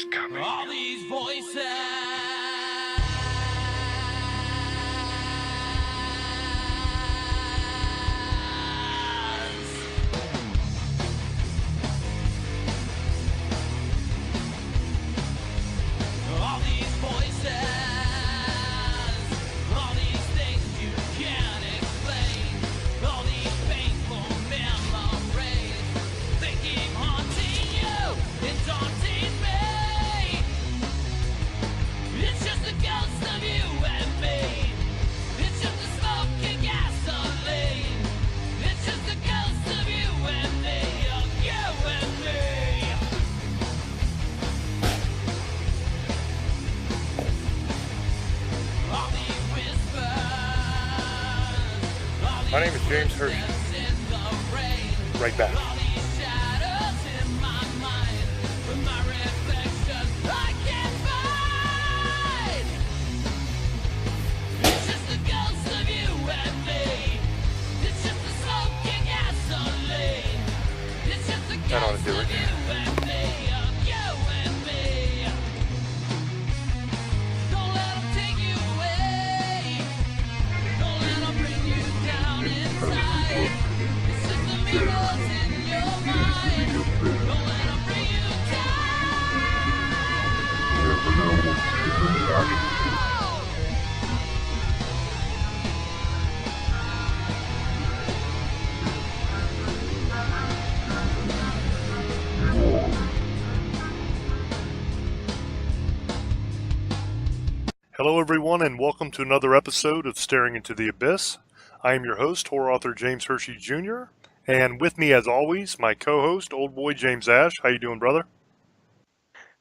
is coming. All these voices. All these voices. All these things you can't explain. All these painful memories. They keep haunting you and daunting me. It's just the ghost of you and me. It's just the smoke and gasoline. It's just the ghost of you and me. Of you and me. All these whispers. My name is James Hershey. Right back. All these shadows in my mind. With my reflection I can't find. It's just the ghost of you and me. It's just the smoke and gasoline. It's just the That ought to ghost do of it. you and me. Of you and me. Don't let 'em take you away. Don't let 'em bring you down inside. It's just the mirrors in your mind. Don't let 'em bring you down. Hello, everyone, and welcome to another episode of Staring into the Abyss. I am your host, horror author James Hershey Jr., and with me, as always, my co-host, old boy James Ash. How you doing, brother?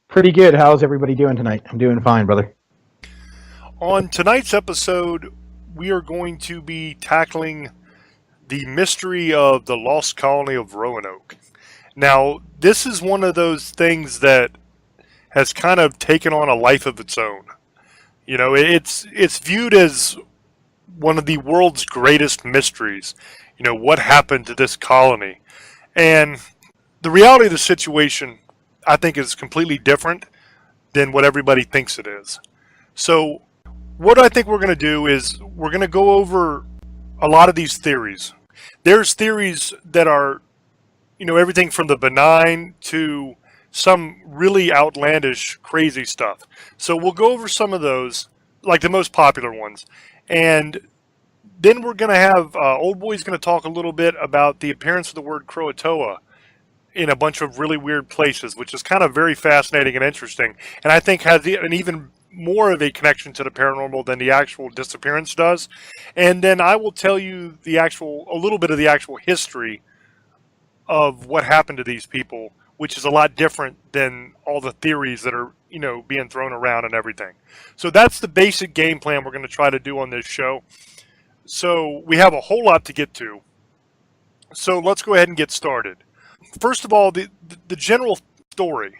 Pretty good. How's everybody doing tonight? I'm doing fine, brother. On tonight's episode, we are going to be tackling the mystery of the lost colony of Roanoke. Now, this is one of those things that has kind of taken on a life of its own. You know, it's viewed as one of the world's greatest mysteries. You know, what happened to this colony? And the reality of the situation, I think, is completely different than what everybody thinks it is. So, what I think we're going to do is we're going to go over a lot of these theories. There's theories that are, you know, everything from the benign to some really outlandish, crazy stuff. So we'll go over some of those, like the most popular ones. And then we're going to have, Old Boy's going to talk a little bit about the appearance of the word Croatoa in a bunch of really weird places, which is kind of very fascinating and interesting. And I think has an even more of a connection to the paranormal than the actual disappearance does. And then I will tell you a little bit of the actual history of what happened to these people, which is a lot different than all the theories that are, you know, being thrown around and everything. So that's the basic game plan we're going to try to do on this show. So we have a whole lot to get to. So let's go ahead and get started. First of all, the general story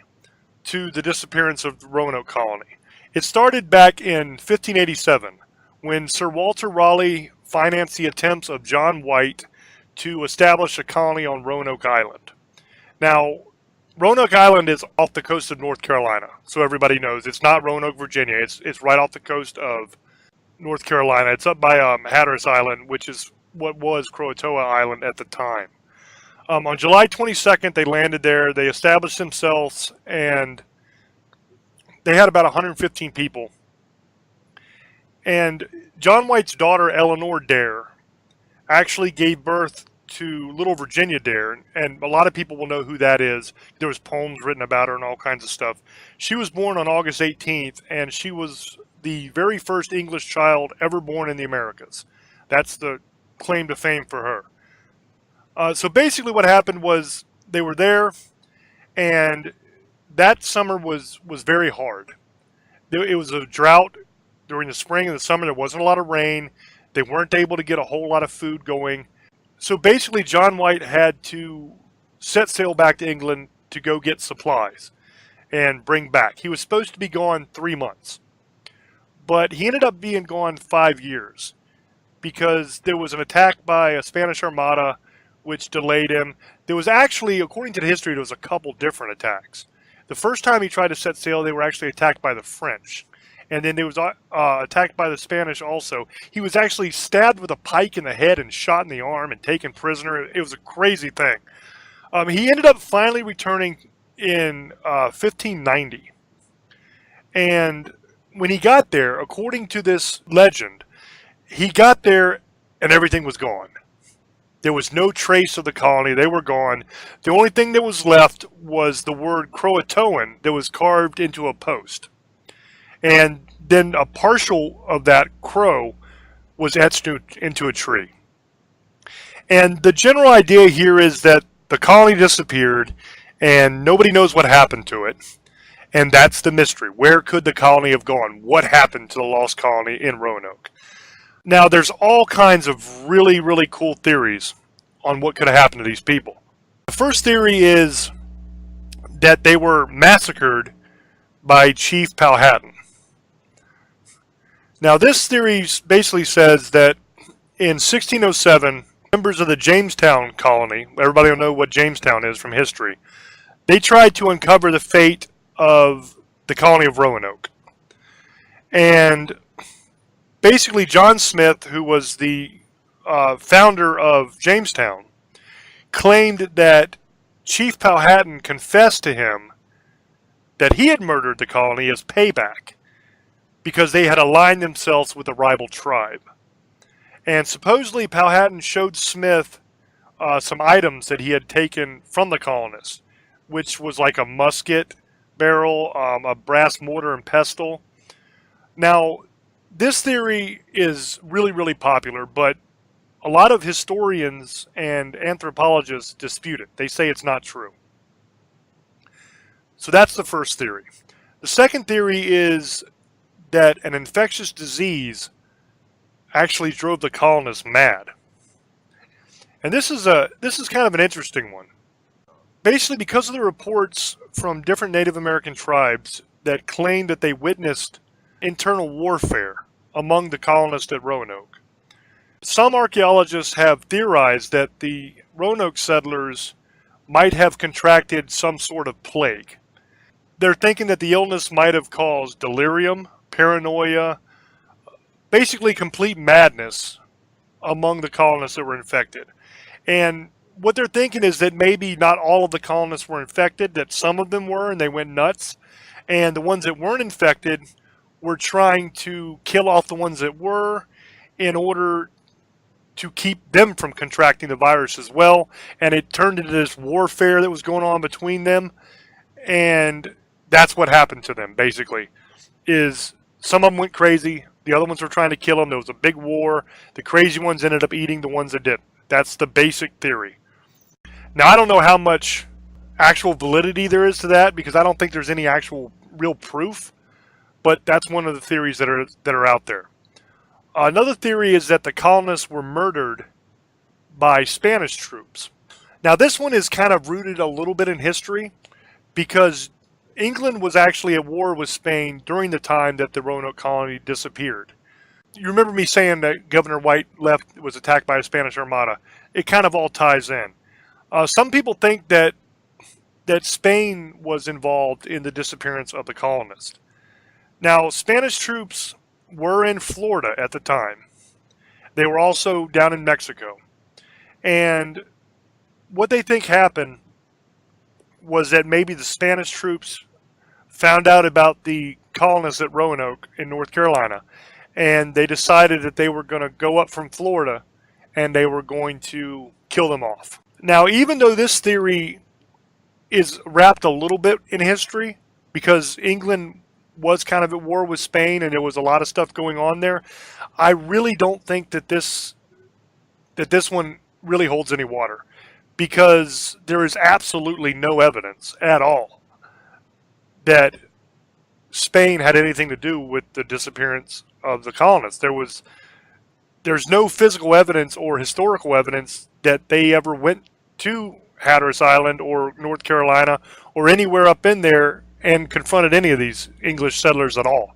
to the disappearance of the Roanoke colony. It started back in 1587 when Sir Walter Raleigh financed the attempts of John White to establish a colony on Roanoke Island. Now, Roanoke Island is off the coast of North Carolina, so everybody knows. It's not Roanoke, Virginia. It's right off the coast of North Carolina. It's up by Hatteras Island, which is what was Croatoa Island at the time. On July 22nd, they landed there. They established themselves, and they had about 115 people. And John White's daughter, Eleanor Dare, actually gave birth to little Virginia Dare, and a lot of people will know who that is. There was poems written about her and all kinds of stuff. She was born on August 18th, and she was the very first English child ever born in the Americas. That's the claim to fame for her. So basically what happened was they were there, and that summer was very hard. It was a drought during the spring and the summer. There wasn't a lot of rain. They weren't able to get a whole lot of food going. So basically, John White had to set sail back to England to go get supplies and bring back. He was supposed to be gone 3 months, but he ended up being gone 5 years because there was an attack by a Spanish armada which delayed him. There was actually, according to the history, there was a couple different attacks. The first time he tried to set sail, they were actually attacked by the French. And then they was attacked by the Spanish also. He was actually stabbed with a pike in the head and shot in the arm and taken prisoner. It was a crazy thing. He ended up finally returning in 1590. And when he got there, according to this legend, he got there and everything was gone. There was no trace of the colony. They were gone. The only thing that was left was the word Croatoan that was carved into a post. And then a partial of that crow was etched into a tree. And the general idea here is that the colony disappeared and nobody knows what happened to it. And that's the mystery. Where could the colony have gone? What happened to the lost colony in Roanoke? Now, there's all kinds of really, really cool theories on what could have happened to these people. The first theory is that they were massacred by Chief Powhatan. Now, this theory basically says that in 1607, members of the Jamestown colony, everybody will know what Jamestown is from history, they tried to uncover the fate of the colony of Roanoke. And basically, John Smith, who was the founder of Jamestown, claimed that Chief Powhatan confessed to him that he had murdered the colony as payback because they had aligned themselves with a rival tribe. And supposedly Powhatan showed Smith some items that he had taken from the colonists, which was like a musket barrel, a brass mortar and pestle. Now, this theory is really, really popular, but a lot of historians and anthropologists dispute it. They say it's not true. So that's the first theory. The second theory is that an infectious disease actually drove the colonists mad. And this is kind of an interesting one. Basically, because of the reports from different Native American tribes that claimed that they witnessed internal warfare among the colonists at Roanoke, some archaeologists have theorized that the Roanoke settlers might have contracted some sort of plague. They're thinking that the illness might have caused delirium, paranoia, basically complete madness among the colonists that were infected. And what they're thinking is that maybe not all of the colonists were infected, that some of them were and they went nuts, and the ones that weren't infected were trying to kill off the ones that were in order to keep them from contracting the virus as well. And it turned into this warfare that was going on between them, and that's what happened to them, basically, is some of them went crazy, the other ones were trying to kill them, there was a big war, the crazy ones ended up eating the ones that didn't. That's the basic theory. Now, I don't know how much actual validity there is to that, because I don't think there's any actual real proof, but that's one of the theories that are out there. Another theory is that the colonists were murdered by Spanish troops. Now, this one is kind of rooted a little bit in history, because England was actually at war with Spain during the time that the Roanoke colony disappeared. You remember me saying that Governor White was attacked by a Spanish armada. It kind of all ties in. Some people think that Spain was involved in the disappearance of the colonists. Now, Spanish troops were in Florida at the time. They were also down in Mexico. And what they think happened was that maybe the Spanish troops found out about the colonists at Roanoke in North Carolina, and they decided that they were going to go up from Florida and they were going to kill them off. Now, even though this theory is wrapped a little bit in history, because England was kind of at war with Spain and there was a lot of stuff going on there, I really don't think that this one really holds any water, because there is absolutely no evidence at all that Spain had anything to do with the disappearance of the colonists. There's no physical evidence or historical evidence that they ever went to Hatteras Island or North Carolina or anywhere up in there and confronted any of these English settlers at all.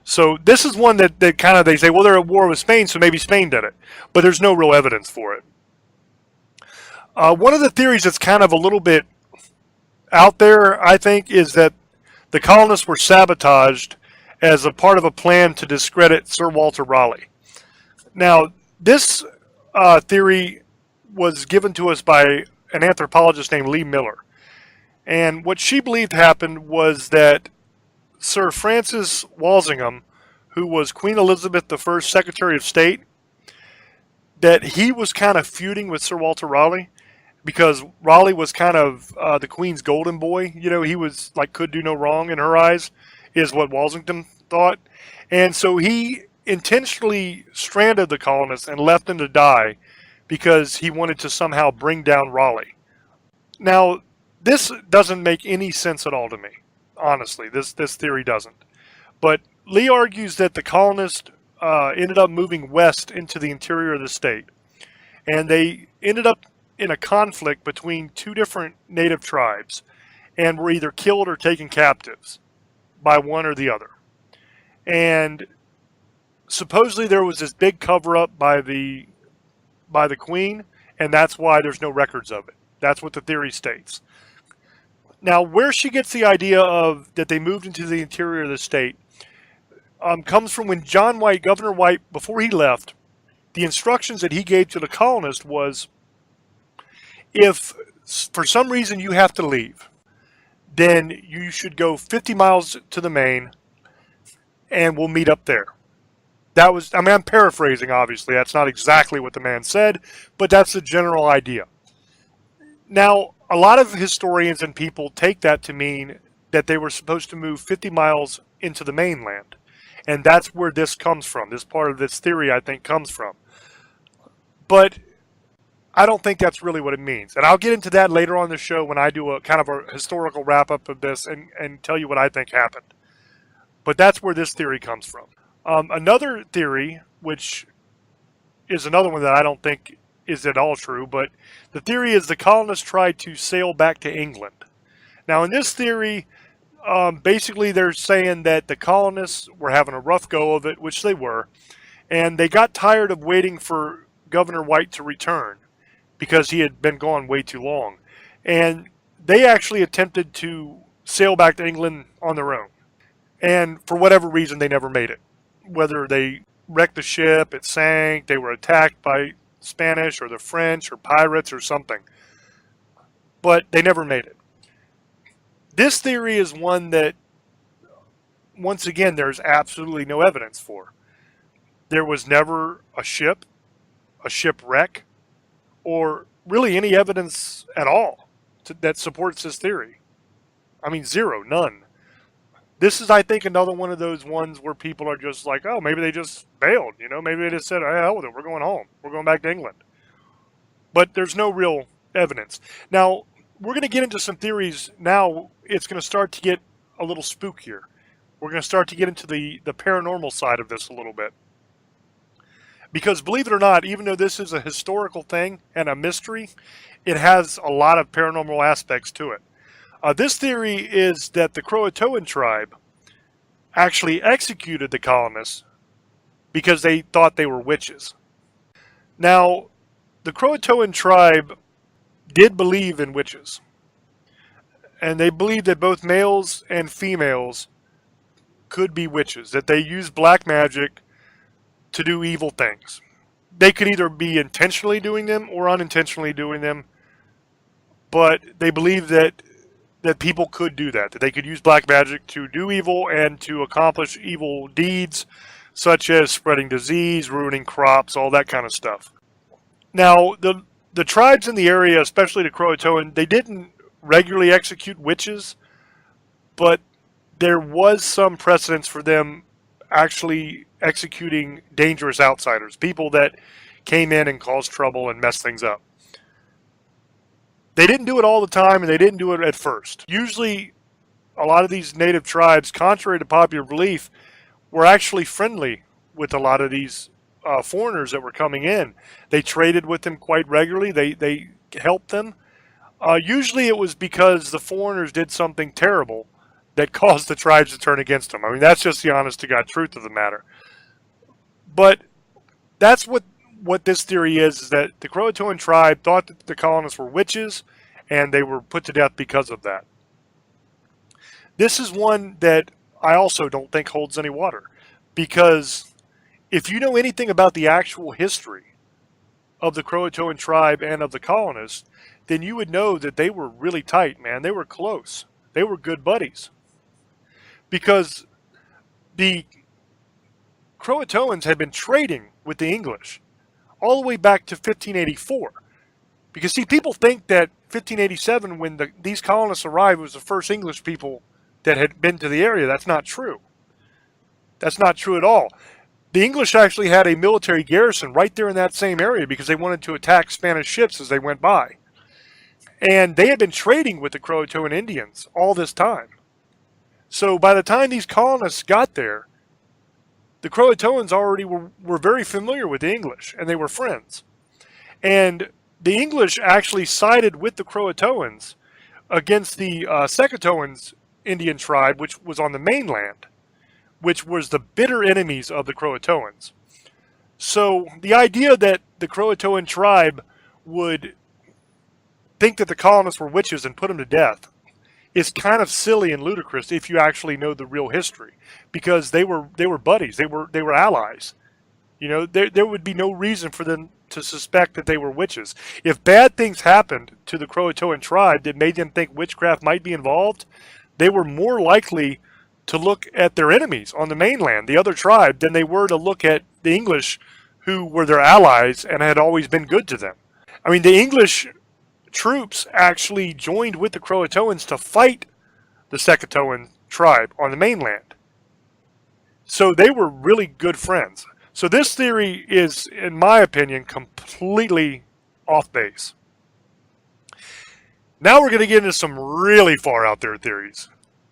So this is one that they say, well, they're at war with Spain, so maybe Spain did it. But there's no real evidence for it. One of the theories that's kind of a little bit out there, I think, is that the colonists were sabotaged as a part of a plan to discredit Sir Walter Raleigh. Now, this theory was given to us by an anthropologist named Lee Miller. And what she believed happened was that Sir Francis Walsingham, who was Queen Elizabeth I's Secretary of State, that he was kind of feuding with Sir Walter Raleigh because Raleigh was kind of the Queen's golden boy. You know, he was like could do no wrong in her eyes, is what Walsingham thought. And so he intentionally stranded the colonists and left them to die because he wanted to somehow bring down Raleigh. Now, this doesn't make any sense at all to me. Honestly, this theory doesn't. But Lee argues that the colonists ended up moving west into the interior of the state. And they ended up in a conflict between two different native tribes and were either killed or taken captives by one or the other. And supposedly there was this big cover-up by the Queen, and that's why there's no records of it. That's what the theory states. Now, where she gets the idea of that they moved into the interior of the state comes from when John White, Governor White, before he left, the instructions that he gave to the colonists was, if for some reason you have to leave, then you should go 50 miles to the main, and we'll meet up there. That was, I mean, I'm paraphrasing, obviously. That's not exactly what the man said, but that's the general idea. Now, a lot of historians and people take that to mean that they were supposed to move 50 miles into the mainland. And that's where this comes from. This part of this theory, I think, comes from. But I don't think that's really what it means. And I'll get into that later on in the show when I do a kind of a historical wrap-up of this and tell you what I think happened. But that's where this theory comes from. Another theory, which is another one that I don't think is at all true, but the theory is the colonists tried to sail back to England. Now, in this theory, basically they're saying that the colonists were having a rough go of it, which they were, and they got tired of waiting for Governor White to return because he had been gone way too long. And they actually attempted to sail back to England on their own. And for whatever reason, they never made it. Whether they wrecked the ship, it sank, they were attacked by Spanish or the French or pirates or something. But they never made it. This theory is one that, once again, there's absolutely no evidence for. There was never a shipwreck, or really any evidence at all that supports this theory. I mean, zero, none. This is, I think, another one of those ones where people are just like, oh, maybe they just bailed, you know, maybe they just said, hell with it, we're going home, we're going back to England. But there's no real evidence. Now, we're going to get into some theories now. It's going to start to get a little spookier. We're going to start to get into the paranormal side of this a little bit. Because believe it or not, even though this is a historical thing and a mystery, it has a lot of paranormal aspects to it. This theory is that the Croatoan tribe actually executed the colonists because they thought they were witches. Now, the Croatoan tribe did believe in witches. And they believed that both males and females could be witches, that they used black magic to do evil things. They could either be intentionally doing them or unintentionally doing them, but they believed that people could do that they could use black magic to do evil and to accomplish evil deeds, such as spreading disease, ruining crops, all that kind of stuff. Now, the tribes in the area, especially the Croatoan, they didn't regularly execute witches, but there was some precedence for them actually executing dangerous outsiders, people that came in and caused trouble and messed things up. They didn't do it all the time, and they didn't do it at first. Usually, a lot of these native tribes, contrary to popular belief, were actually friendly with a lot of these foreigners that were coming in. They traded with them quite regularly. They helped them. Usually it was because the foreigners did something terrible that caused the tribes to turn against them. I mean, that's just the honest-to-God truth of the matter. But that's what this theory is that the Croatoan tribe thought that the colonists were witches, and they were put to death because of that. this is one that I also don't think holds any water, because if you know anything about the actual history of the Croatoan tribe and of the colonists, then you would know that they were really tight, man. They were close. They were good buddies. Because the Croatoans had been trading with the English all the way back to 1584. Because, see, people think that 1587, when these colonists arrived, was the first English people that had been to the area. That's not true. That's not true at all. The English actually had a military garrison right there in that same area because they wanted to attack Spanish ships as they went by. And they had been trading with the Croatoan Indians all this time. So by the time these colonists got there, the Croatoans already were very familiar with the English, and they were friends. And the English actually sided with the Croatoans against the Secatoans Indian tribe, which was on the mainland, which was the bitter enemies of the Croatoans. So the idea that the Croatoan tribe would think that the colonists were witches and put them to death is kind of silly and ludicrous if you actually know the real history, because they were buddies, they were allies. You know, there would be no reason for them to suspect that they were witches. If bad things happened to the Croatoan tribe that made them think witchcraft might be involved, they were more likely to look at their enemies on the mainland, the other tribe, than they were to look at the English, who were their allies and had always been good to them. I mean, the English troops actually joined with the Croatoans to fight the Secatoan tribe on the mainland. So they were really good friends. So this theory is, in my opinion, completely off base. Now we're going to get into some really far out there theories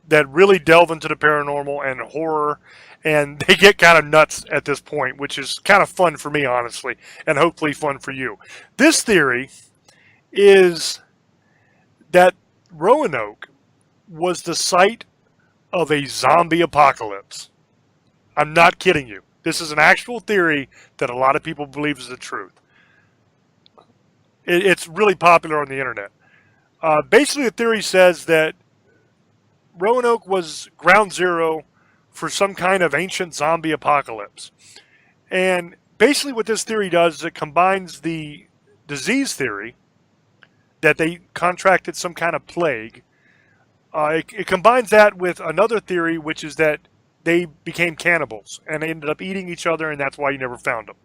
that really delve into the paranormal and horror, and they get kind of nuts at this point, which is kind of fun for me, honestly, and hopefully fun for you. This theory is that Roanoke was the site of a zombie apocalypse. I'm not kidding you. This is an actual theory that a lot of people believe is the truth. It's really popular on the internet. Basically, the theory says that Roanoke was ground zero for some kind of ancient zombie apocalypse. And basically what this theory does is it combines the disease theory, that they contracted some kind of plague. It combines that with another theory, which is that they became cannibals and they ended up eating each other, and that's why you never found them.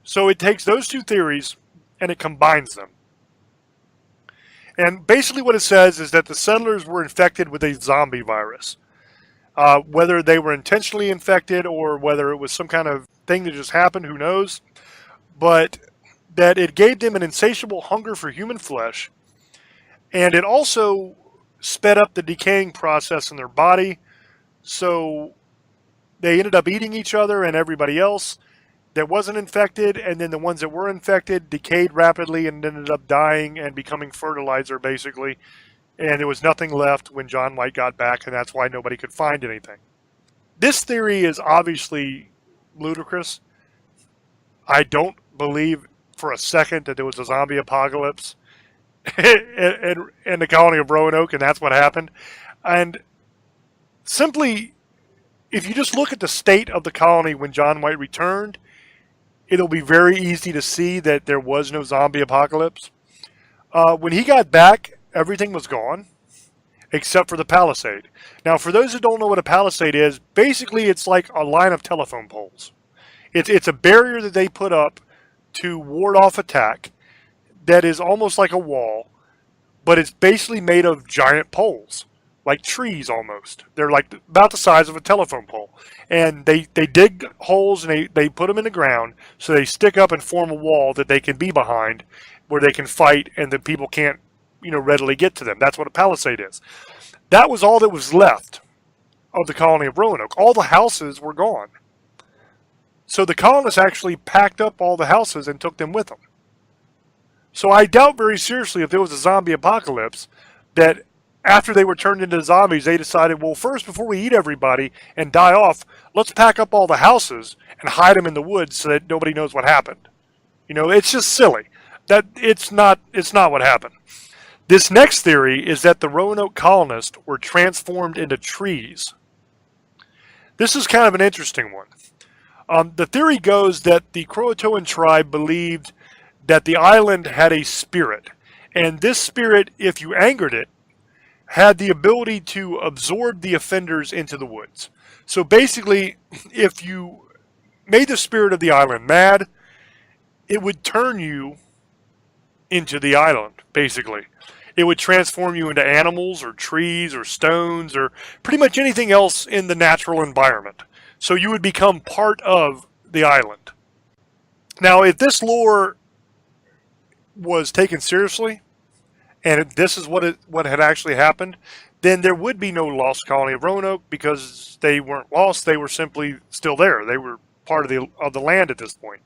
So it takes those two theories and it combines them. And basically what it says is that the settlers were infected with a zombie virus. Whether they were intentionally infected or whether it was some kind of thing that just happened, who knows. But that it gave them an insatiable hunger for human flesh, and it also sped up the decaying process in their body, so they ended up eating each other and everybody else that wasn't infected, and then the ones that were infected decayed rapidly and ended up dying and becoming fertilizer, basically, and there was nothing left when John White got back, and that's why nobody could find anything. This theory is obviously ludicrous. I don't believe for a second that there was a zombie apocalypse in the colony of Roanoke, and that's what happened. And simply, if you just look at the state of the colony when John White returned, it'll be very easy to see that there was no zombie apocalypse. When he got back, everything was gone, except for the palisade. Now, for those who don't know what a palisade is, basically it's like a line of telephone poles. It's a barrier that they put up to ward off attack that is almost like a wall, but it's basically made of giant poles, like trees almost. They're like about the size of a telephone pole. And they dig holes and they put them in the ground so they stick up and form a wall that they can be behind where they can fight and the people can't, readily get to them. That's what a palisade is. That was all that was left of the colony of Roanoke. All the houses were gone. So the colonists actually packed up all the houses and took them with them. So I doubt very seriously if there was a zombie apocalypse that after they were turned into zombies, they decided, well, first, before we eat everybody and die off, let's pack up all the houses and hide them in the woods so that nobody knows what happened. It's just silly. It's not what happened. This next theory is that the Roanoke colonists were transformed into trees. This is kind of an interesting one. The theory goes that the Croatoan tribe believed that the island had a spirit, and this spirit, if you angered it, had the ability to absorb the offenders into the woods. So basically, if you made the spirit of the island mad, it would turn you into the island, basically. It would transform you into animals or trees or stones or pretty much anything else in the natural environment. So you would become part of the island. Now, if this lore was taken seriously, and this is what had actually happened, then there would be no lost colony of Roanoke because they weren't lost. They were simply still there. They were part of the land at this point.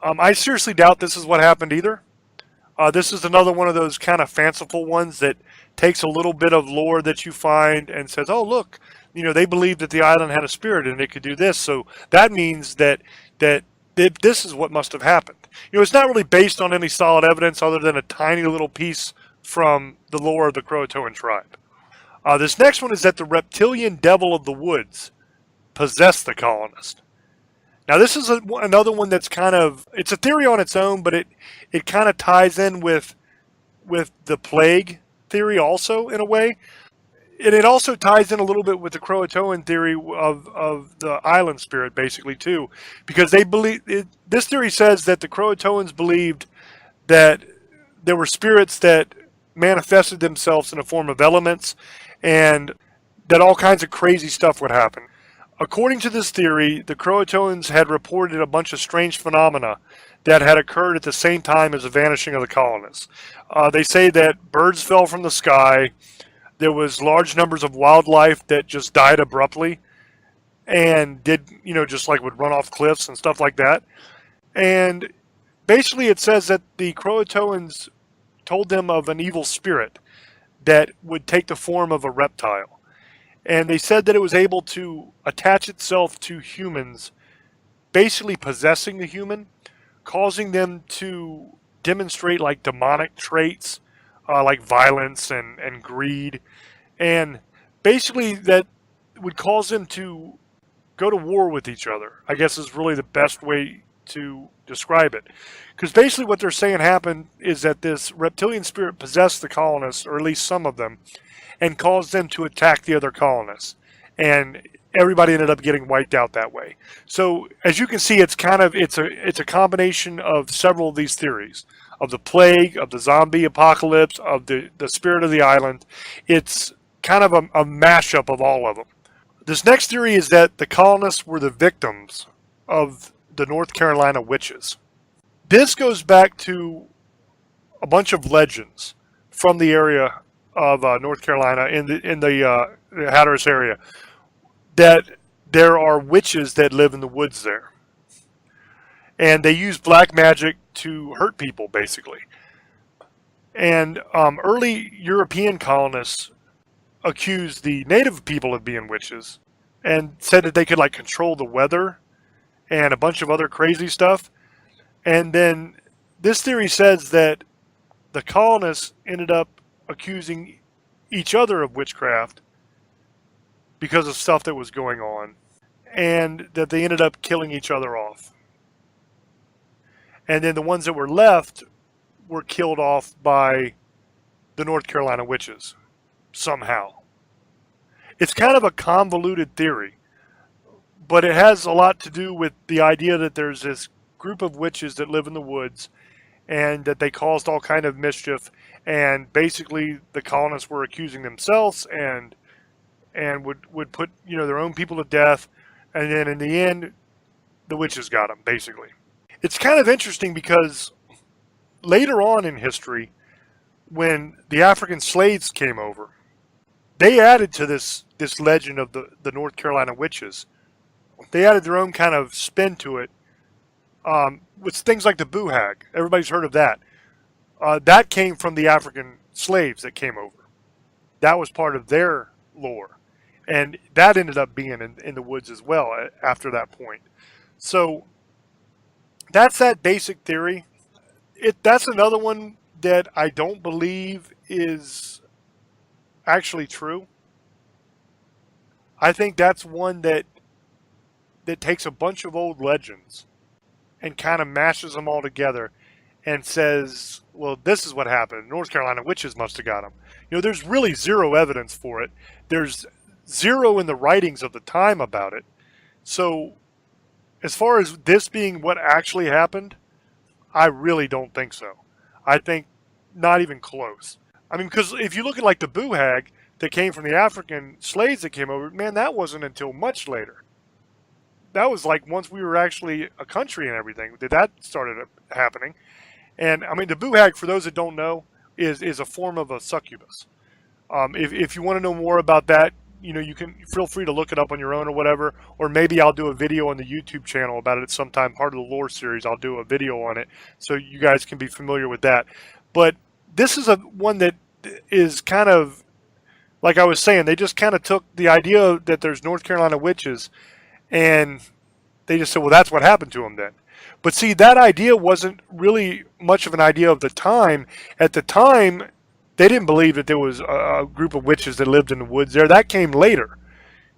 I seriously doubt this is what happened either. This is another one of those kind of fanciful ones that takes a little bit of lore that you find and says, oh, look, they believed that the island had a spirit and it could do this. So that means that this is what must have happened. It's not really based on any solid evidence other than a tiny little piece from the lore of the Croatoan tribe. This next one is that the reptilian devil of the woods possessed the colonists. Now, this is another one that's it's a theory on its own, but it kind of ties in with the plague theory also in a way. And it also ties in a little bit with the Croatoan theory of the island spirit, basically, too. Because this theory says that the Croatoans believed that there were spirits that manifested themselves in the form of elements and that all kinds of crazy stuff would happen. According to this theory, the Croatoans had reported a bunch of strange phenomena that had occurred at the same time as the vanishing of the colonists. They say that birds fell from the sky, there was large numbers of wildlife that just died abruptly and just like would run off cliffs and stuff like that. And basically it says that the Croatoans told them of an evil spirit that would take the form of a reptile. And they said that it was able to attach itself to humans, basically possessing the human, causing them to demonstrate like demonic traits, like violence and greed. And basically that would cause them to go to war with each other, I guess is really the best way to describe it. Because basically what they're saying happened is that this reptilian spirit possessed the colonists, or at least some of them, and caused them to attack the other colonists. And everybody ended up getting wiped out that way. So as you can see, it's a combination of several of these theories. Of the plague, of the zombie apocalypse, of the spirit of the island. It's kind of a mashup of all of them. This next theory is that the colonists were the victims of the North Carolina witches. This goes back to a bunch of legends from the area of North Carolina in the Hatteras area, that there are witches that live in the woods there, and they use black magic to hurt people, basically. And early European colonists accused the native people of being witches, and said that they could control the weather and a bunch of other crazy stuff. And then this theory says that the colonists ended up accusing each other of witchcraft because of stuff that was going on, and that they ended up killing each other off. And then the ones that were left were killed off by the North Carolina witches somehow. It's kind of a convoluted theory, but it has a lot to do with the idea that there's this group of witches that live in the woods and that they caused all kind of mischief, and basically the colonists were accusing themselves and would put their own people to death, and then in the end the witches got them, basically. It's kind of interesting because later on in history, when the African slaves came over, they added to this legend of the North Carolina witches. They added their own kind of spin to it, with things like the boo hag. Everybody's heard of that. That came from the African slaves that came over. That was part of their lore. And that ended up being in the woods as well after that point. So that's that basic theory. That's another one that I don't believe is actually true. I think that's one that takes a bunch of old legends and kind of mashes them all together and says, well, this is what happened. North Carolina witches must have got them. There's really zero evidence for it. There's zero in the writings of the time about it. So, as far as this being what actually happened, I really don't think so. I think not even close. I mean, because if you look at like the Buhag that came from the African slaves that came over, man, that wasn't until much later. That was like once we were actually a country and everything that started happening. And I mean, the Buhag, for those that don't know, is a form of a succubus. If you want to know more about that, you can feel free to look it up on your own or whatever. Or maybe I'll do a video on the YouTube channel about it at some time. Part of the lore series, I'll do a video on it so you guys can be familiar with that. But this is one that is kind of, like I was saying, they just kind of took the idea that there's North Carolina witches and they just said, well, that's what happened to them then. But see, that idea wasn't really much of an idea of the time. At the time, they didn't believe that there was a group of witches that lived in the woods there. That came later,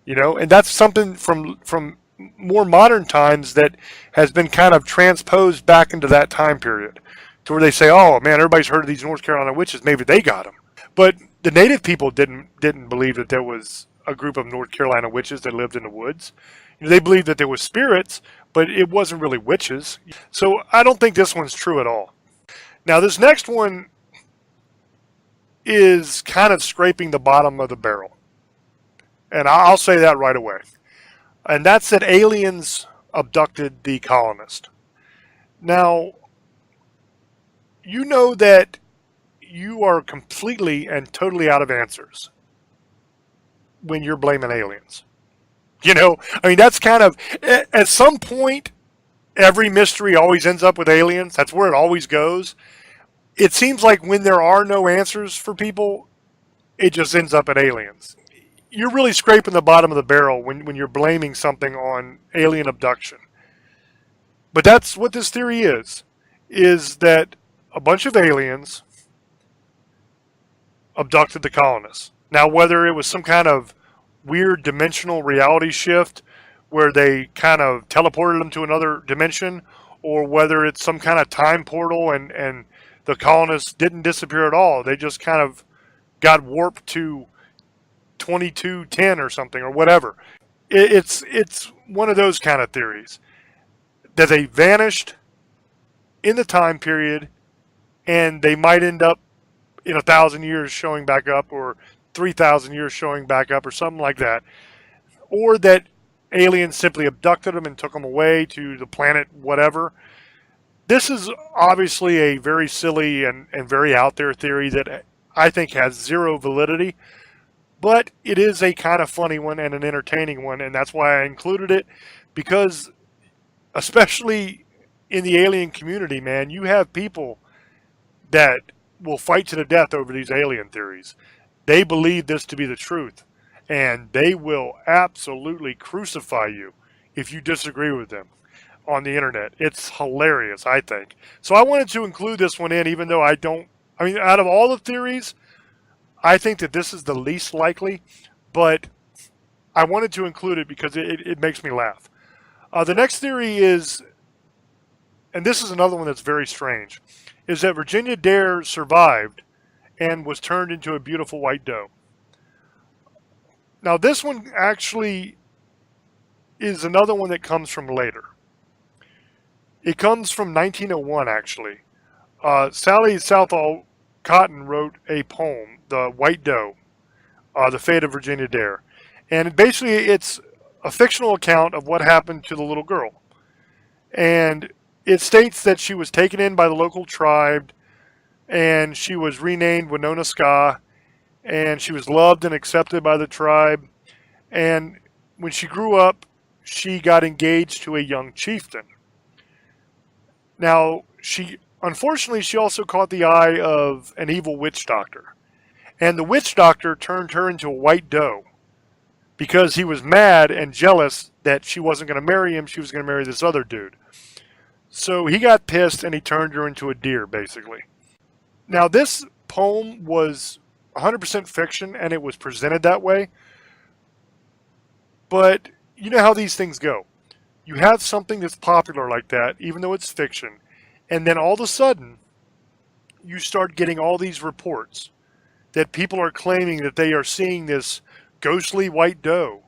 and that's something from more modern times that has been kind of transposed back into that time period to where they say, oh, man, everybody's heard of these North Carolina witches. Maybe they got them. But the native people didn't believe that there was a group of North Carolina witches that lived in the woods. They believed that there were spirits, but it wasn't really witches. So I don't think this one's true at all. Now, this next one is kind of scraping the bottom of the barrel. And I'll say that right away. And that's that aliens abducted the colonists. Now, you know that you are completely and totally out of answers when you're blaming aliens. I mean, that's kind of, at some point, every mystery always ends up with aliens. That's where it always goes. It seems like when there are no answers for people, it just ends up at aliens. You're really scraping the bottom of the barrel when you're blaming something on alien abduction. But that's what this theory is that a bunch of aliens abducted the colonists. Now, whether it was some kind of weird dimensional reality shift where they kind of teleported them to another dimension, or whether it's some kind of time portal and the colonists didn't disappear at all. They just kind of got warped to 2210 or something or whatever. It's one of those kind of theories that they vanished in the time period and they might end up in 1,000 years showing back up, or 3,000 years showing back up, or something like that. Or that aliens simply abducted them and took them away to the planet whatever. This is obviously a very silly and very out there theory that I think has zero validity, but it is a kind of funny one and an entertaining one, and that's why I included it, because especially in the alien community, man, you have people that will fight to the death over these alien theories. They believe this to be the truth, and they will absolutely crucify you if you disagree with them on the internet. It's hilarious, I think. So I wanted to include this one in, even though I mean, out of all the theories, I think that this is the least likely, but I wanted to include it because it makes me laugh. The next theory is, and this is another one that's very strange, is that Virginia Dare survived and was turned into a beautiful white doe. Now, this one actually is another one that comes from later. It comes from 1901, actually. Sally Southall Cotton wrote a poem, The White Doe, The Fate of Virginia Dare. And basically, it's a fictional account of what happened to the little girl. And it states that she was taken in by the local tribe, and she was renamed Winona Ska, and she was loved and accepted by the tribe. And when she grew up, she got engaged to a young chieftain. Now, unfortunately, she also caught the eye of an evil witch doctor. And the witch doctor turned her into a white doe because he was mad and jealous that she wasn't going to marry him. She was going to marry this other dude. So he got pissed and he turned her into a deer, basically. Now, this poem was 100% fiction and it was presented that way, but you know how these things go. You have something that's popular like that, even though it's fiction, and then all of a sudden, you start getting all these reports that people are claiming that they are seeing this ghostly white doe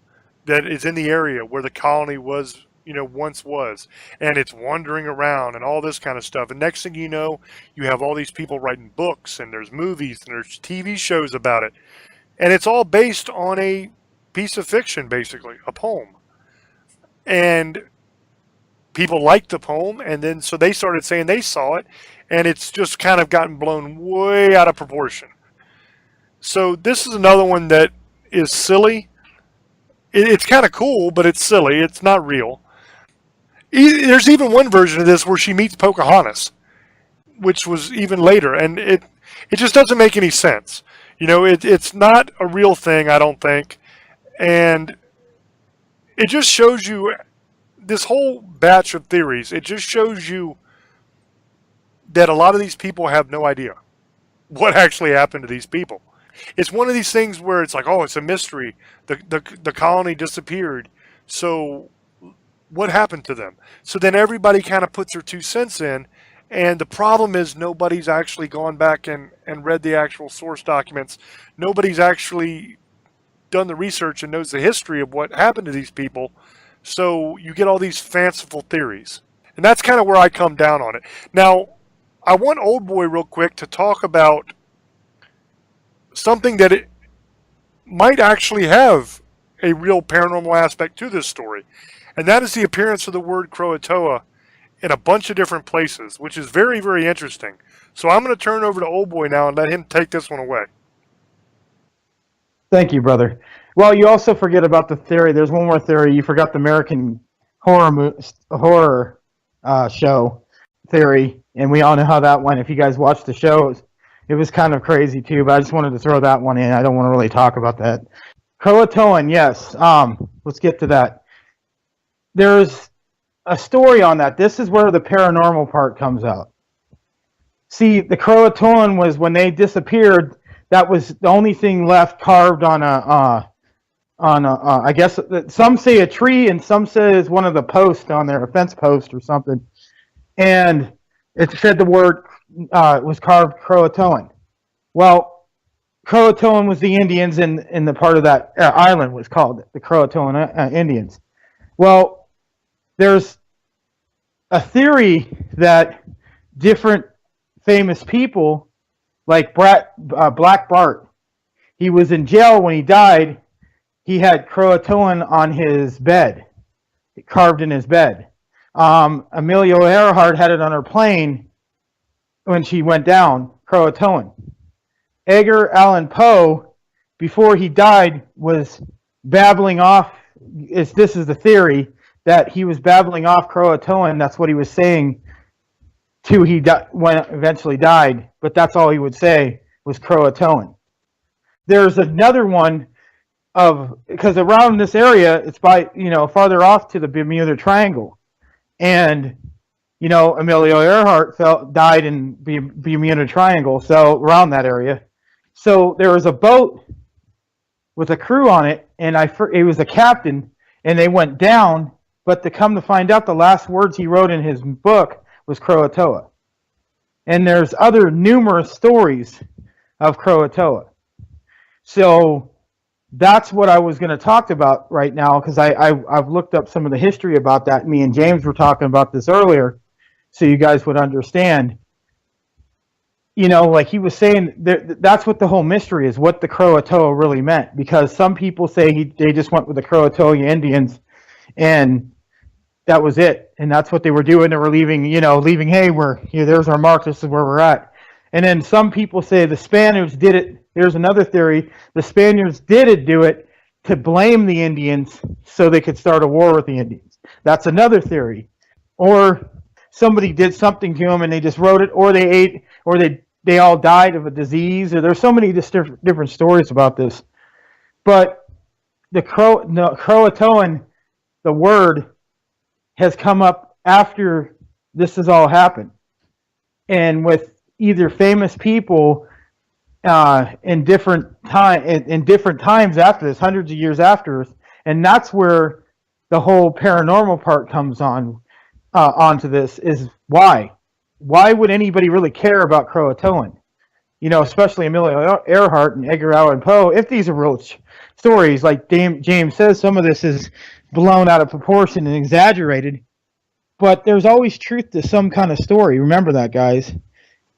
that is in the area where the colony was, once was, and it's wandering around and all this kind of stuff. And next thing you know, you have all these people writing books and there's movies and there's TV shows about it. And it's all based on a piece of fiction, basically, a poem. And people liked the poem, and then so they started saying they saw it, and it's just kind of gotten blown way out of proportion. So this is another one that is silly. It's kind of cool, but it's silly. It's not real. There's even one version of this where she meets Pocahontas, which was even later, and it just doesn't make any sense. It's not a real thing, I don't think, and it just shows you this whole batch of theories. It just shows you that a lot of these people have no idea what actually happened to these people. It's one of these things where it's like, oh, it's a mystery. The colony disappeared. So what happened to them? So then everybody kind of puts their 2 cents in. And the problem is nobody's actually gone back and read the actual source documents. Nobody's actually done the research and knows the history of what happened to these people. So you get all these fanciful theories. And that's kind of where I come down on it. Now, I want Old Boy real quick to talk about something that it might actually have a real paranormal aspect to this story. And that is the appearance of the word Croatoa in a bunch of different places, which is very, very interesting. So I'm going to turn over to Old Boy now and let him take this one away. Thank you, brother. Well, you also forget about the theory. There's one more theory. You forgot the American horror show theory, and we all know how that went. If you guys watched the show, it was kind of crazy too, but I just wanted to throw that one in. I don't want to really talk about that. Croatoan, yes. Let's get to that. There's a story on that. This is where the paranormal part comes out. See, the Croatoan was when they disappeared. That was the only thing left carved on I guess some say a tree and some says one of the posts on there, a fence post or something. And it said the word was carved Croatoan. Well, Croatoan was the Indians in the part of that island was called the Croatoan Indians. Well, there's a theory that different famous people, like Black Bart, he was in jail when he died. He had Croatoan on his bed, carved in his bed. Amelia Earhart had it on her plane when she went down, Croatoan. Edgar Allan Poe, before he died, was babbling off. This is the theory that he was babbling off Croatoan. That's what he was saying till he when eventually died. But that's all he would say was Croatoan. There's another one because around this area, it's by farther off to the Bermuda Triangle, and Amelia Earhart died in Bermuda Triangle, so around that area. So there was a boat with a crew on it, and it was a captain, and they went down. But to come to find out, the last words he wrote in his book was Croatoa. And there's other numerous stories of Croatoa. So that's what I was going to talk about right now, because I've looked up some of the history about that. Me and James were talking about this earlier, so you guys would understand. Like he was saying, that's what the whole mystery is, what the Croatoa really meant. Because some people say they just went with the Croatoa Indians, and that was it. And that's what they were doing. They were leaving, hey, there's our mark. This is where we're at. And then some people say the Spaniards did it. There's another theory. The Spaniards did do it to blame the Indians so they could start a war with the Indians. That's another theory. Or somebody did something to them and they just wrote it, or they ate, or they all died of a disease. Or there's so many different stories about this. But the Croatoan, the word, has come up after this has all happened. And with either famous people in different times after this, hundreds of years after this, and that's where the whole paranormal part comes onto this. Is why would anybody really care about Croatoan? Especially Amelia Earhart and Edgar Allan Poe. If these are real stories, like James says, some of this is blown out of proportion and exaggerated. But there's always truth to some kind of story. Remember that, guys.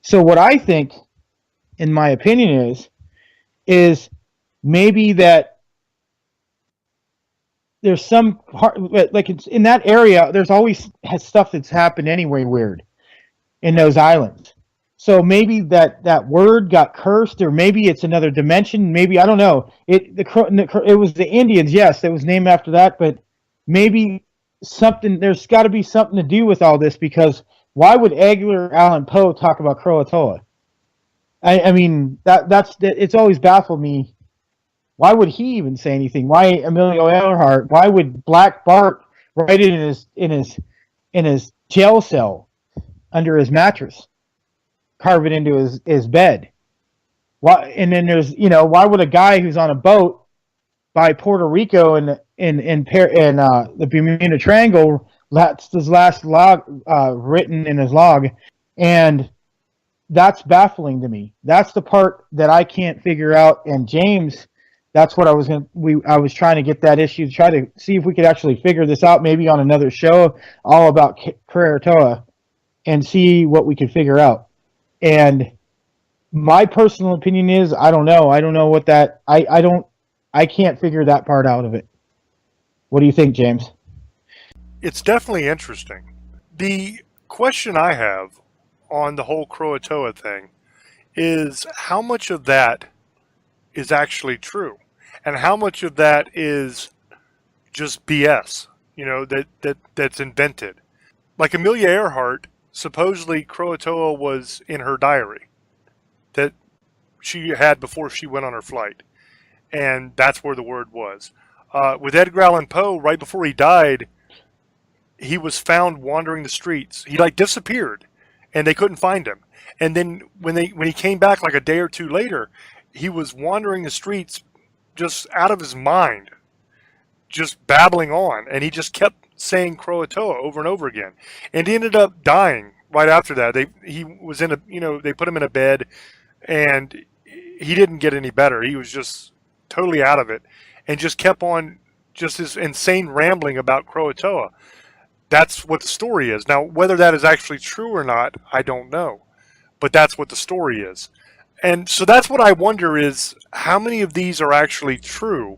So what I think, in my opinion, is maybe that there's some like it's in that area. There's always stuff that's happened anyway weird in those islands. So maybe that word got cursed, or maybe it's another dimension. Maybe, I don't know. It was the Indians, yes, it was named after that. But maybe something. There's got to be something to do with all this, because why would Edgar Allan Poe talk about Croatoa? I mean that's it's always baffled me. Why would he even say anything? Why Emilio Earhart? Why would Black Bart write it in his jail cell under his mattress? Carve it into his bed. Why? And then there's why would a guy who's on a boat by Puerto Rico in the Bermuda Triangle, that's his last log written in his log, and that's baffling to me. That's the part that I can't figure out. And James, that's what I was trying to get that issue, try to see if we could actually figure this out, maybe on another show all about Croatoa, and see what we could figure out. And my personal opinion is, I don't know. I don't know what that. I can't figure that part out of it. What do you think, James? It's definitely interesting. The question I have on the whole Croatoa thing is how much of that is actually true, and how much of that is just BS. That's invented. Like Amelia Earhart, supposedly Croatoa was in her diary that she had before she went on her flight, and that's where the word was. With Edgar Allan Poe, right before he died, he was found wandering the streets. He disappeared, and they couldn't find him. And then when he came back like a day or two later, he was wandering the streets just out of his mind, just babbling on, and he just kept saying Croatoa over and over again, and he ended up dying right after that. He was in they put him in a bed, and he didn't get any better. He was just totally out of it, and just kept on just this insane rambling about Croatoa. That's what the story is. Now, whether that is actually true or not, I don't know, but that's what the story is. And so that's what I wonder, is how many of these are actually true,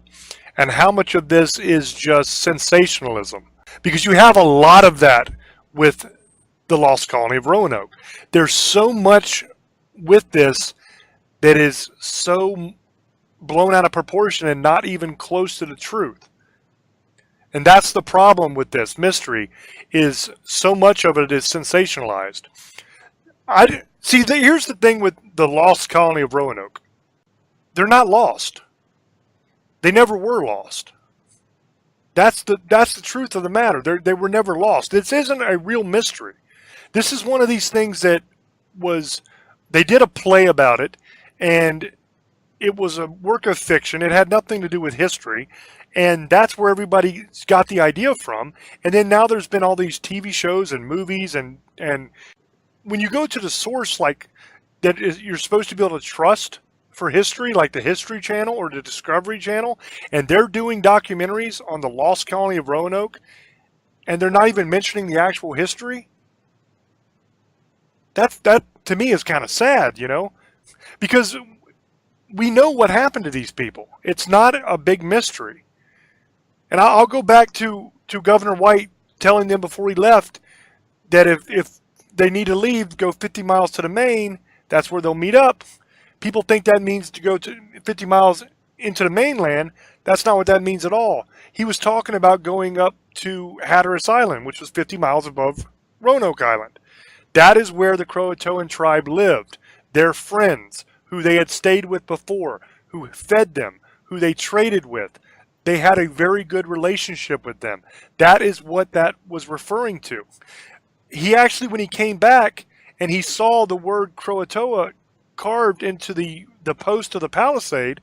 and how much of this is just sensationalism. Because you have a lot of that with the Lost Colony of Roanoke. There's so much with this that is so blown out of proportion and not even close to the truth. And that's the problem with this mystery, is so much of it is sensationalized. Here's the thing with the Lost Colony of Roanoke. They're not lost. They never were lost. That's the truth of the matter. They were never lost. This isn't a real mystery. This is one of these things that they did a play about it, and it was a work of fiction. It had nothing to do with history, and that's where everybody got the idea from. And then now there's been all these TV shows and movies, and when you go to the source you're supposed to be able to trust for history, like the History Channel or the Discovery Channel, and they're doing documentaries on the Lost Colony of Roanoke, and they're not even mentioning the actual history. That to me is kind of sad, because we know what happened to these people. It's not a big mystery. And I'll go back to Governor White telling them before he left that if they need to leave, go 50 miles to the main, that's where they'll meet up. People think that means to go to 50 miles into the mainland. That's not what that means at all. He was talking about going up to Hatteras Island, which was 50 miles above Roanoke Island. That is where the Croatoan tribe lived. Their friends, who they had stayed with before, who fed them, who they traded with. They had a very good relationship with them. That is what that was referring to. He actually, when he came back and he saw the word Croatoa carved into the post of the palisade,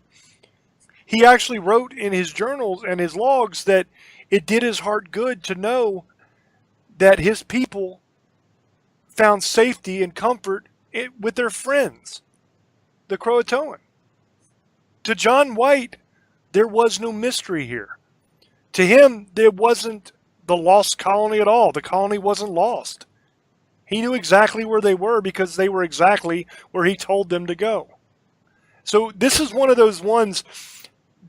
he actually wrote in his journals and his logs that it did his heart good to know that his people found safety and comfort with their friends, the Croatoan. To John White, there was no mystery here. To him, there wasn't the lost colony at all. The colony wasn't lost. He knew exactly where they were because they were exactly where he told them to go. So this is one of those ones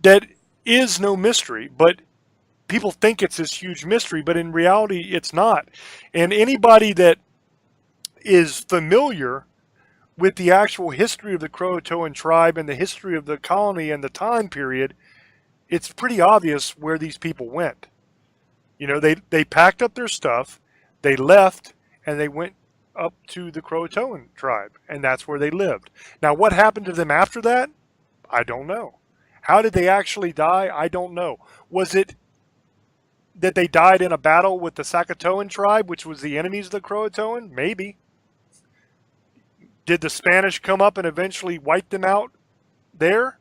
that is no mystery, but people think it's this huge mystery, but in reality, it's not. And anybody that is familiar with the actual history of the Croatoan tribe and the history of the colony and the time period, it's pretty obvious where these people went. You know, they packed up their stuff, they left, and they went up to the Croatoan tribe, and that's where they lived. Now, what happened to them after that? I don't know. How did they actually die? I don't know. Was it that they died in a battle with the Sakatoan tribe, which was the enemies of the Croatoan? Maybe. Did the Spanish come up and eventually wipe them out there?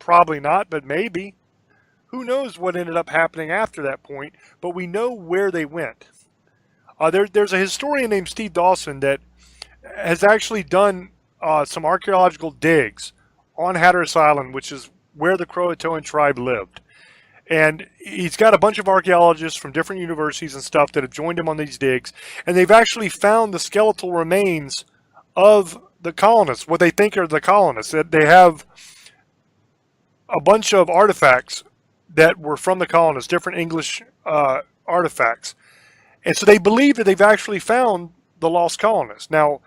Probably not, but maybe. Who knows what ended up happening after that point, but we know where they went. There's a historian named Steve Dawson that has actually done some archaeological digs on Hatteras Island, which is where the Croatoan tribe lived. And he's got a bunch of archaeologists from different universities and stuff that have joined him on these digs, and they've actually found the skeletal remains of the colonists, what they think are the colonists. They have a bunch of artifacts that were from the colonists, different English artifacts. And so they believe that they've actually found the lost colonists. Now,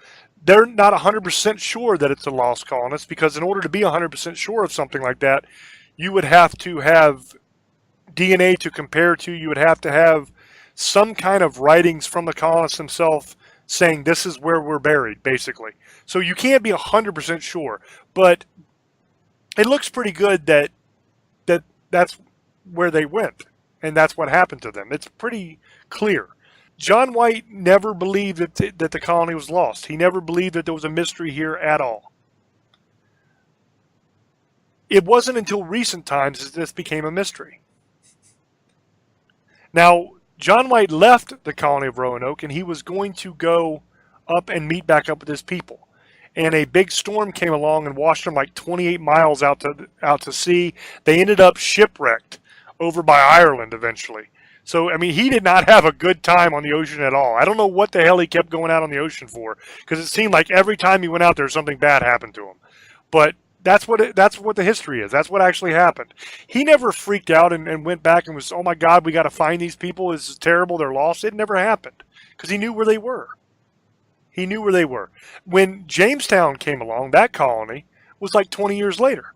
they're not 100% sure that it's a lost colonist, because in order to be 100% sure of something like that, you would have to have DNA to compare to. You would have to have some kind of writings from the colonists themselves saying this is where we're buried, basically. So you can't be 100% sure, but it looks pretty good that that's where they went, and that's what happened to them. It's pretty clear. John White never believed that the colony was lost. He never believed that there was a mystery here at all. It wasn't until recent times that this became a mystery. Now, John White left the colony of Roanoke, and he was going to go up and meet back up with his people. And a big storm came along and washed them like 28 miles out to sea. They ended up shipwrecked over by Ireland eventually. So, I mean, he did not have a good time on the ocean at all. I don't know what the hell he kept going out on the ocean for, because it seemed like every time he went out there, something bad happened to him. But that's what the history is. That's what actually happened. He never freaked out and went back and was, oh my God, we got to find these people. This is terrible. They're lost. It never happened, because he knew where they were. He knew where they were. When Jamestown came along, that colony was like 20 years later.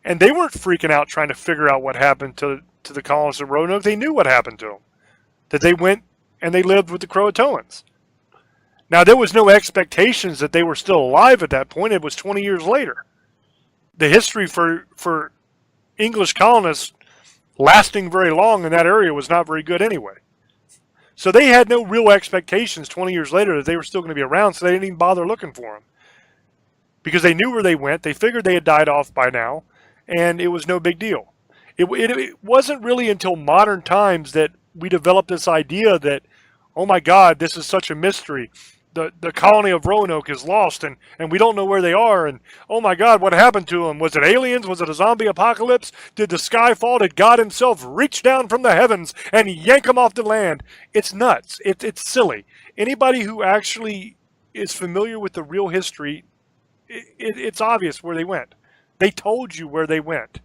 And they weren't freaking out trying to figure out what happened to the colonists of Roanoke. They knew what happened to them. That they went and they lived with the Croatoans. Now, there was no expectations that they were still alive at that point. It was 20 years later. The history for English colonists lasting very long in that area was not very good anyway. So they had no real expectations 20 years later that they were still going to be around, so they didn't even bother looking for them. Because they knew where they went. They figured they had died off by now, and it was no big deal. It wasn't really until modern times that we developed this idea that, oh my God, this is such a mystery. The colony of Roanoke is lost, and we don't know where they are, and oh my God, what happened to them? Was it aliens? Was it a zombie apocalypse? Did the sky fall? Did God himself reach down from the heavens and yank them off the land? It's nuts. It's silly. Anybody who actually is familiar with the real history, it's obvious where they went. They told you where they went.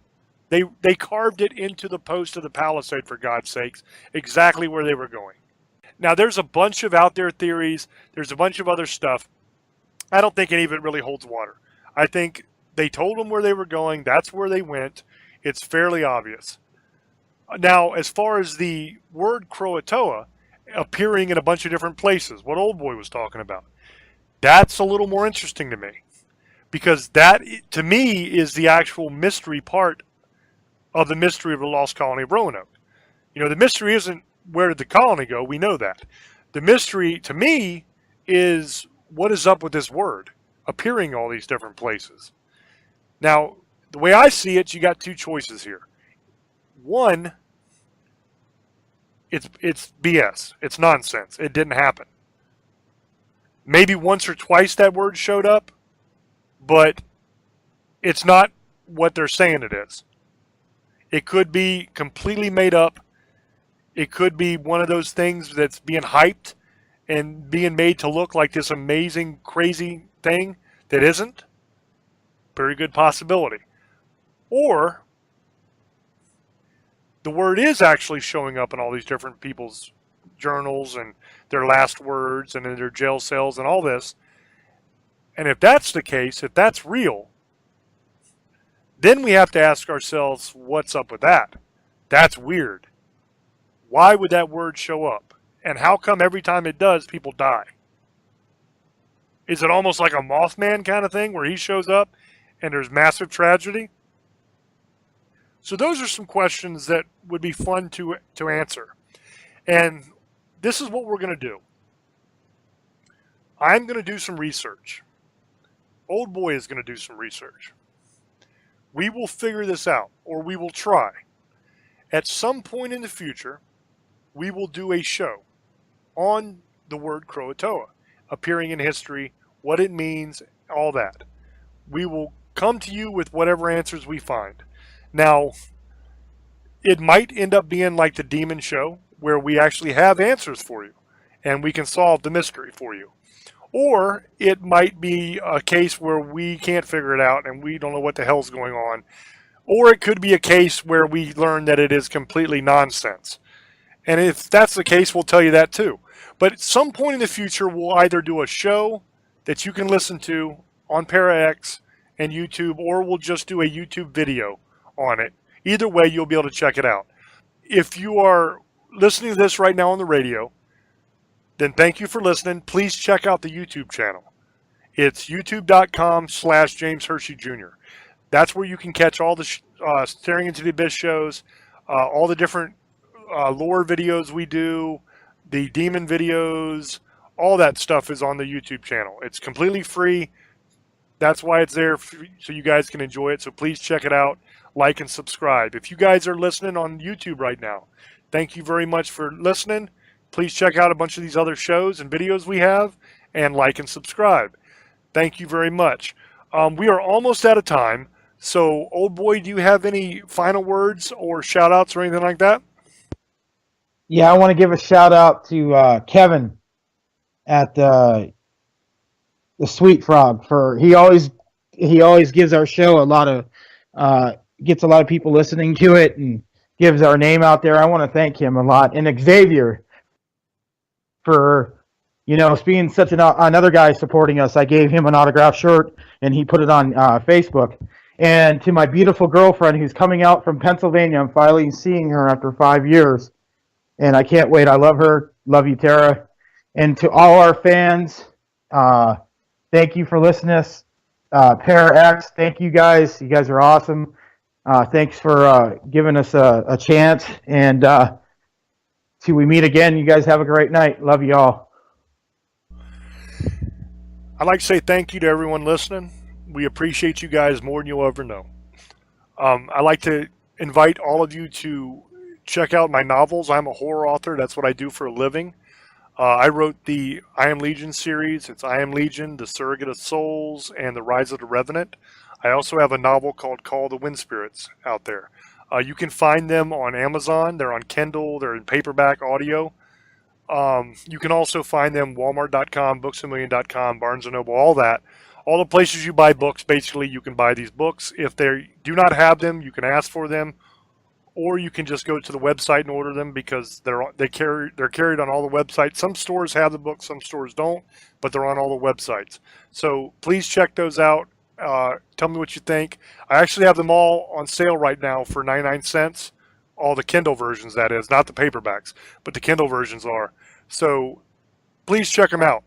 They carved it into the post of the palisade, for God's sakes, exactly where they were going. Now, there's a bunch of out there theories. There's a bunch of other stuff. I don't think any of it really holds water. I think they told them where they were going. That's where they went. It's fairly obvious. Now, as far as the word Croatoa appearing in a bunch of different places, what Old Boy was talking about, that's a little more interesting to me. Because that, to me, is the actual mystery part of the mystery of the lost colony of Roanoke. You know, the mystery isn't where did the colony go? We know that. The mystery, to me, is what is up with this word appearing all these different places? Now, the way I see it, you got two choices here. One, it's BS. It's nonsense. It didn't happen. Maybe once or twice that word showed up, but it's not what they're saying it is. It could be completely made up. It could be one of those things that's being hyped and being made to look like this amazing, crazy thing that isn't. Very good possibility. Or the word is actually showing up in all these different people's journals and their last words and in their jail cells and all this. And if that's the case, if that's real, then we have to ask ourselves, what's up with that? That's weird. Why would that word show up? And how come every time it does, people die? Is it almost like a Mothman kind of thing where he shows up and there's massive tragedy? So those are some questions that would be fun to answer. And this is what we're going to do. I'm going to do some research. Old Boy is going to do some research. We will figure this out, or we will try. At some point in the future, we will do a show on the word Croatoa, appearing in history, what it means, all that. We will come to you with whatever answers we find. Now, it might end up being like the Demon Show, where we actually have answers for you, and we can solve the mystery for you. Or it might be a case where we can't figure it out and we don't know what the hell's going on. Or it could be a case where we learn that it is completely nonsense. And if that's the case, we'll tell you that too. But at some point in the future, we'll either do a show that you can listen to on ParaX and YouTube, or we'll just do a YouTube video on it. Either way, you'll be able to check it out. If you are listening to this right now on the radio, then thank you for listening. Please check out the YouTube channel. It's youtube.com/James Hershey Jr. That's where you can catch all the Staring into the Abyss shows, all the different lore videos we do, the demon videos, all that stuff is on the YouTube channel. It's completely free. That's why it's there, so you guys can enjoy it. So please check it out, like and subscribe. If you guys are listening on YouTube right now, thank you very much for listening. Please check out a bunch of these other shows and videos we have, and like and subscribe. Thank you very much. We are almost out of time. So, Old Boy, do you have any final words or shout outs or anything like that? Yeah, I want to give a shout out to Kevin at the Sweet Frog for he always gives our show gets a lot of people listening to it and gives our name out there. I want to thank him a lot, and Xavier for being such another guy supporting us. I gave him an autographed shirt and he put it on Facebook. And to my beautiful girlfriend who's coming out from Pennsylvania, I'm finally seeing her after 5 years. And I can't wait. I love her. Love you, Tara. And to all our fans, thank you for listening. ParaX, thank you guys. You guys are awesome. Thanks for giving us a chance. And till we meet again, you guys have a great night. Love you all. I'd like to say thank you to everyone listening. We appreciate you guys more than you'll ever know. I'd like to invite all of you to check out my novels. I'm a horror author. That's what I do for a living. I wrote the I Am Legion series. It's I Am Legion, The Surrogate of Souls, and The Rise of the Revenant. I also have a novel called Call the Wind Spirits out there. You can find them on Amazon. They're on Kindle. They're in paperback audio. You can also find them Walmart.com, Booksamillion.com, Barnes & Noble, all that. All the places you buy books, basically, you can buy these books. If they do not have them, you can ask for them, or you can just go to the website and order them because they're carried on all the websites. Some stores have the books, some stores don't, but they're on all the websites. So please check those out. Tell me what you think. I actually have them all on sale right now for 99 cents. All the Kindle versions, that is, not the paperbacks, but the Kindle versions are. So please check them out.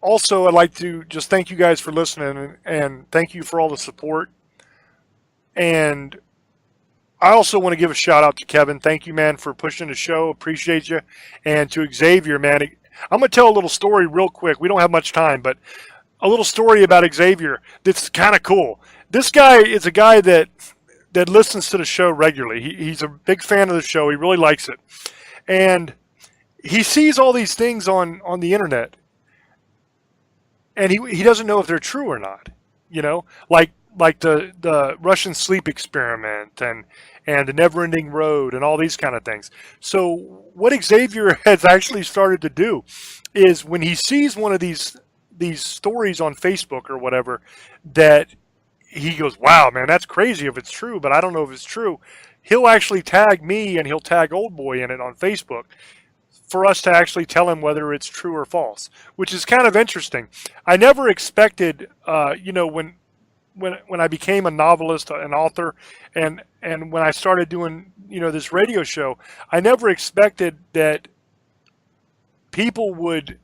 Also, I'd like to just thank you guys for listening and thank you for all the support. And I also want to give a shout out to Kevin. Thank you, man, for pushing the show. Appreciate you. And to Xavier, man, I'm going to tell a little story real quick. We don't have much time, but a little story about Xavier that's kind of cool. This guy is a guy that listens to the show regularly. He's a big fan of the show. He really likes it. And he sees all these things on the internet, and he doesn't know if they're true or not. You know, like the Russian sleep experiment and the never-ending road and all these kind of things. So what Xavier has actually started to do is when he sees one of these stories on Facebook or whatever, that he goes, wow, man, that's crazy if it's true, but I don't know if it's true. He'll actually tag me and he'll tag Old Boy in it on Facebook for us to actually tell him whether it's true or false, which is kind of interesting. I never expected, when I became a novelist, an author, and when I started doing, this radio show, I never expected that people would,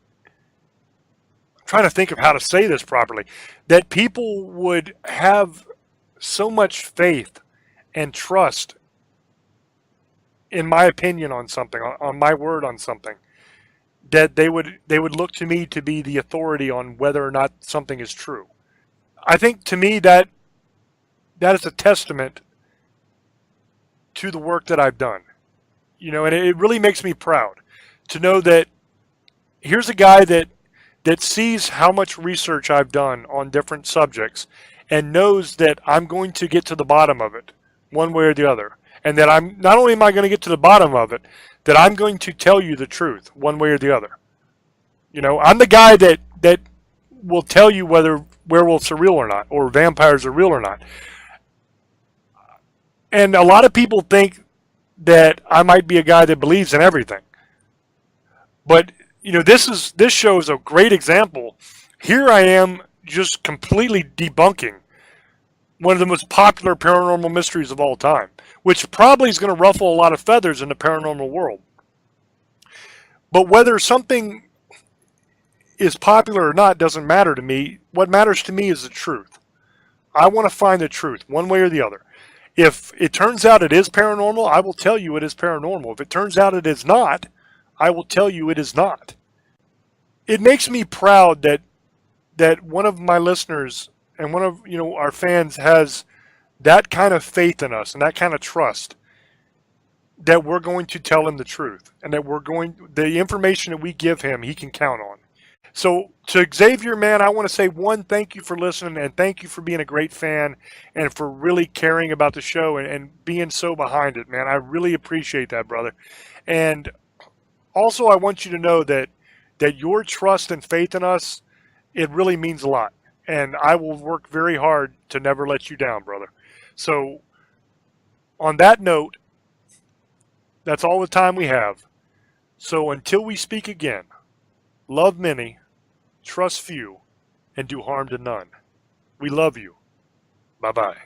I'm trying to think of how to say this properly, that people would have so much faith and trust in my opinion on something, on my word on something, that they would look to me to be the authority on whether or not something is true. I think to me that is a testament to the work that I've done. And it really makes me proud to know that here's a guy that sees how much research I've done on different subjects and knows that I'm going to get to the bottom of it one way or the other. And that I'm not only am I going to get to the bottom of it, that I'm going to tell you the truth one way or the other. I'm the guy that will tell you whether werewolves are real or not, or vampires are real or not. And a lot of people think that I might be a guy that believes in everything. But this show is a great example. Here I am just completely debunking one of the most popular paranormal mysteries of all time, which probably is going to ruffle a lot of feathers in the paranormal world. But whether something is popular or not doesn't matter to me. What matters to me is the truth. I want to find the truth one way or the other. If it turns out it is paranormal, I will tell you it is paranormal. If it turns out it is not, I will tell you it is not. It makes me proud that one of my listeners and one of our fans has that kind of faith in us and that kind of trust that we're going to tell him the truth, and that the information that we give him, he can count on. So to Xavier, man, I want to say, one, thank you for listening, and thank you for being a great fan and for really caring about the show and being so behind it, man. I really appreciate that, brother. And also, I want you to know that your trust and faith in us, it really means a lot. And I will work very hard to never let you down, brother. So on that note, that's all the time we have. So until we speak again, love many, trust few, and do harm to none. We love you. Bye-bye.